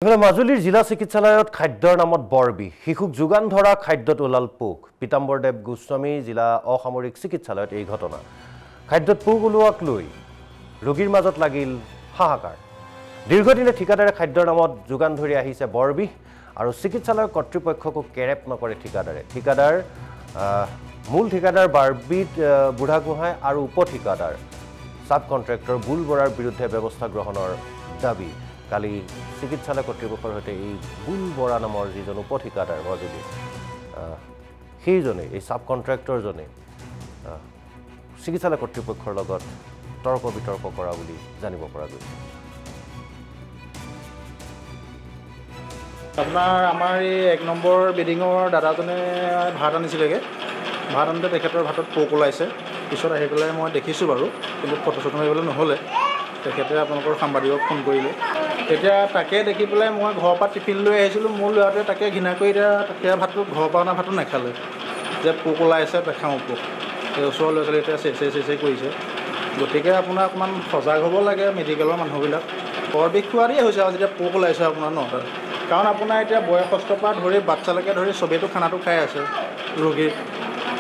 মাজুলীৰ জিলা চিকিৎসালয়ত খাদ্যৰ নামত বৰবি শিশুক যোগান ধৰা খাদ্যত ওলাল পোক পীতাম্বৰদেৱ গোস্বামী জিলা অসামৰিক চিকিৎসালয়ত এই ঘটনা খাদ্যত পোক ওলোৱাক লৈ ৰোগীৰ মাজত লাগিল হাহাকাৰ দীৰ্ঘদিনে ঠিকাদাৰে খাদ্যৰ নামত যোগান ধৰি আহিছে বৰবি আৰু চিকিৎসালয়ৰ কৰ্তৃপক্ষকো কেৰেপ নকৰে ঠিকাদাৰ মূল ঠিকাদাৰ বাৰবিত বুঢ়াগোহাঁই আৰু উপ ঠিকাদাৰ সাব কন্ট্ৰাক্টৰ বুল বৰাৰ বিৰুদ্ধে ব্যৱস্থা গ্ৰহণৰ দাবী কালি চিকিৎসালয় কৰ্তৃপক্ষৰ সৈতে এই বুল বৰা নামৰ যিজন উপ ঠিকাদাৰ মাজুলী সেইজনে এই সাব কন্ট্ৰাক্টৰজনে চিকিৎসালয় কৰ্তৃপক্ষৰ লগত তৰ্ক বিতৰ্ক কৰা বুলি জানিব পৰা গৈছে আপোনাৰ আমাৰ এই 1 নম্বৰ বিডিঙৰ দাদাজনে ভাত আনিছিলেগে ভাত আনোতে তেখেতৰ ভাতত পোক ওলাইছে পিছত আহি পেলাই মই দেখিছোঁ বাৰু কিন্তু ফটো চটো মাৰিবলৈ নহ'লে তেখেতে আপোনালোকৰ সাংবাদিকক ফোন কৰিলে এতিয়া তাকে দেখি পেলাই মই ঘৰৰ পৰা টিফিন লৈ আহিছিলোঁ মোৰ ল'ৰাটোৱে তাকে ঘৃণা কৰি এতিয়া ভাতটো ঘৰৰ পৰা অনা ভাতটো নাখালে যে পোক ওলাইছে নাখাওঁ পোক এই ওচৰৰ ল'ৰা ছোৱালী এতিয়া চেচে কৰিছে গতিকে আপোনাৰ অকণমান সজাগ হ'ব লাগে মেডিকেলৰ মানুহবিলাক বৰ বিষ খোৱাৰেই হৈছে আৰু যেতিয়া পোক ওলাইছে আপোনাৰ ন কাৰণ আপোনাৰ এতিয়া বয়সস্থৰ পৰা ধৰি বাচ্চালৈকে ধৰি চবেইটো খানাটো খাই আছে ৰোগীৰ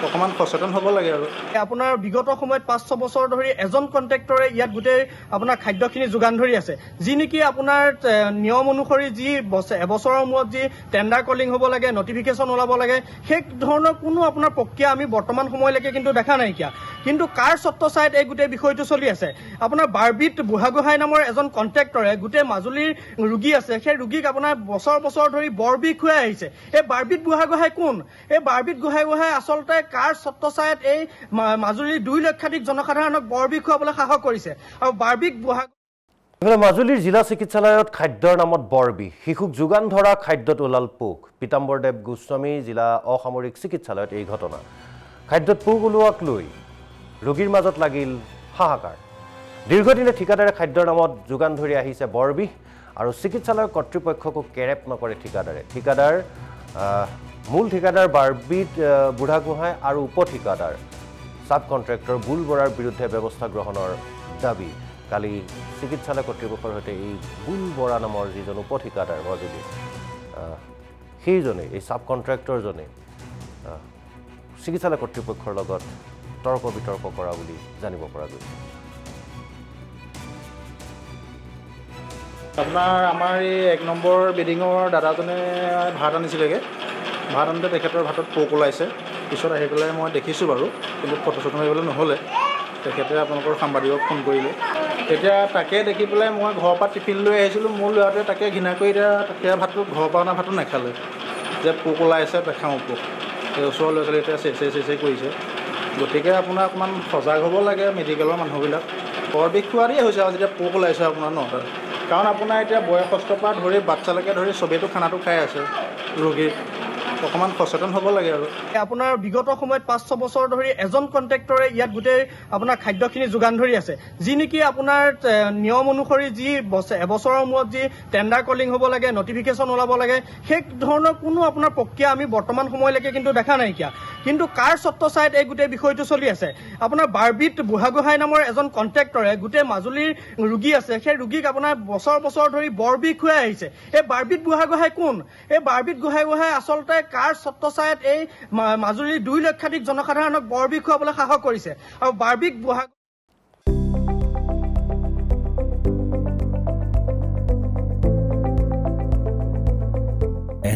অকণমান সচেতন হ'ব লাগে আৰু আপোনাৰ বিগত সময়ত 5-6 বছৰ ধৰি এজন কন্ট্ৰাক্টৰে ইয়াত গোটেই আপোনাৰ খাদ্যখিনি যোগান ধৰি আছে যি নেকি আপোনাৰ নিয়ম অনুসৰি যি এবছৰৰ মূৰত যি টেণ্ডাৰ কলিং হ'ব লাগে নটিফিকেশ্যন ওলাব লাগে সেই ধৰণৰ কোনো আপোনাৰ প্ৰক্ৰিয়া আমি বৰ্তমান সময়লৈকে কিন্তু দেখা নাইকিয়া কিন্তু কাৰ চত্ব চাইড এই গোটেই বিষয়টো চলি আছে আপোনাৰ বাৰবিত বুঢ়াগোহাঁই নামৰ এজন কন্ট্ৰাক্টৰে গোটেই মাজুলীৰ ৰোগী আছে সেই ৰোগীক আপোনাৰ বছৰ ধৰি বৰবি খুৱাই আহিছে এই বাৰবিত বুঢ়াগোহাঁই কোন এই বাৰবিত গোহাঁই আচলতে কাৰ চত্ব চাইড এই মাজুলীৰ 2 লক্ষাধিক জনসাধাৰণক বৰবি খুৱাবলৈ সাহস কৰিছে আৰু বাৰবিত মাজুলীৰ জিলা চিকিৎসালয়ত খাদ্যৰ নামত বৰবি শিশুক যোগান ধৰা খাদ্যত ওলাল পোক পীতাম্বৰদেৱ গোস্বামী জিলা অসামৰিক চিকিৎসালয়ত এই ঘটনা খাদ্যত পোক ওলোৱাক লৈ ৰোগীৰ মাজত লাগিল হাহাকাৰ দীৰ্ঘদিনে ঠিকাদাৰে খাদ্যৰ নামত যোগান ধৰি আহিছে বৰবি আৰু চিকিৎসালয়ৰ কৰ্তৃপক্ষকো কেৰেপ নকৰে ঠিকাদাৰ মূল ঠিকাদাৰ বাৰবিত বুঢ়াগোহাঁই আৰু উপ ঠিকাদাৰ সাব কন্ট্ৰাক্টৰ বুল বৰাৰ বিৰুদ্ধে ব্যৱস্থা গ্ৰহণৰ দাবী কালি চিকিৎসালয় কৰ্তৃপক্ষৰ সৈতে এই বুল বৰা নামৰ যিজন উপ ঠিকাদাৰ মাজুলী সেইজনে এই সাব কন্ট্ৰাক্টৰজনে চিকিৎসালয় কৰ্তৃপক্ষৰ লগত তৰ্ক বিতৰ্ক কৰা বুলি জানিব পৰা গৈছে আপোনাৰ আমাৰ এই 1 নম্বৰ বিডিঙৰ দাদাজনে ভাত আনিছিলেগে ভাত আনোতে তেখেতৰ ভাতত পোক ওলাইছে পিছত আহি পেলাই মই দেখিছোঁ বাৰু কিন্তু ফটো চটো মাৰিবলৈ নহ'লে তেখেতে আপোনালোকৰ সাংবাদিকক ফোন কৰিলে এতিয়া তাকে দেখি পেলাই মই ঘৰৰ পৰা টিফিন লৈ আহিছিলোঁ মোৰ ল'ৰাটোৱে তাকে ঘৃণা কৰি এতিয়া ভাতটো ঘৰৰ পৰা অনা ভাতটো নাখালে যে পোক ওলাইছে নাখাওঁ পোক এই ওচৰৰ ল'ৰা ছোৱালী এতিয়া চেচে কৰিছে গতিকে আপোনাৰ অকণমান সজাগ হ'ব লাগে মেডিকেলৰ মানুহবিলাক বৰ বিষ খোৱাৰেই হৈছে আৰু যেতিয়া পোক ওলাইছে আপোনাৰ ন কাৰণ আপোনাৰ এতিয়া বয়সস্থৰ পৰা ধৰি বাচ্চালৈকে ধৰি চবেইটো খানাটো খাই আছে ৰোগীৰ অকণমান সচেতন হ'ব লাগে আৰু আপোনাৰ বিগত সময়ত 5-6 বছৰ ধৰি এজন কন্ট্ৰাক্টৰে ইয়াত গোটেই আপোনাৰ খাদ্যখিনি যোগান ধৰি আছে যি নেকি আপোনাৰ নিয়ম অনুসৰি যি এবছৰৰ মূৰত যি টেণ্ডাৰ কলিং হ'ব লাগে নটিফিকেশ্যন ওলাব লাগে সেই ধৰণৰ কোনো আপোনাৰ প্ৰক্ৰিয়া আমি বৰ্তমান সময়লৈকে কিন্তু দেখা নাইকিয়া কিন্তু কাৰ চত্ব চাইড এই গোটেই বিষয়টো চলি আছে আপোনাৰ বাৰবিত বুঢ়াগোহাঁই নামৰ এজন কন্ট্ৰাক্টৰে গোটেই মাজুলীৰ ৰোগী আছে সেই ৰোগীক আপোনাৰ বছৰ ধৰি বৰবি খুৱাই আহিছে এই বাৰবিত বুঢ়াগোহাঁই কোন এই বাৰবিত গোহাঁই আচলতে কাৰ চত্ব চাইড এই মাজুলীৰ 2 লক্ষাধিক জনসাধাৰণক বৰবি খুৱাবলৈ সাহস কৰিছে আৰু বাৰবিত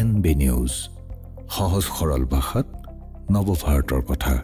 NB নিউজ সহজ সৰল ভাষাত নৱভাৰতৰ কথা।